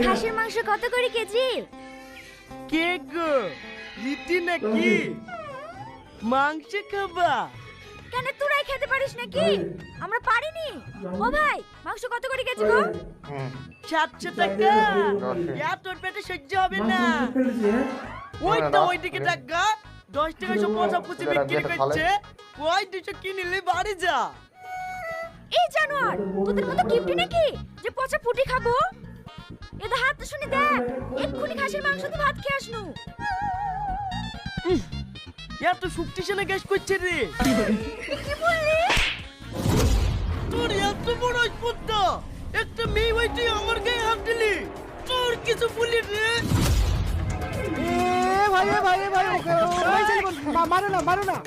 খাসির মাংস কত করে কেজি? কে গো রীতি নাকি মাংস খাবা? কেন তোরাই খেতে পারিস নাকি? আমরা পারিনি। ও ভাই, মাংস কত করে কেজি গো? 700 টাকা। তোর পেটে সহ্য হবে না। ওইদিকে টাকা 10 টাকা সব পচা পুচি বিক্রি করছে। ওই 200 কিনলে বাড়ি যা। এই জানোয়ার, তোদের মতো গিফট নাকি যে পচা ফুটি খাবো? এদের হাত শুনি দেখ, এক্ষুনি খাসির মাংস দিয়ে ভাত খেয়ে আসনু। এত শক্তিশালী গ্যাস করছে রে। কি বললি? তোর এত বড় স্পর্ধা, একটা মেয়ে হইতে আমার গায়ে হাত দিলি। তোর কিছু বলি রে। ভাই ভাই ভাই মারো না মারো না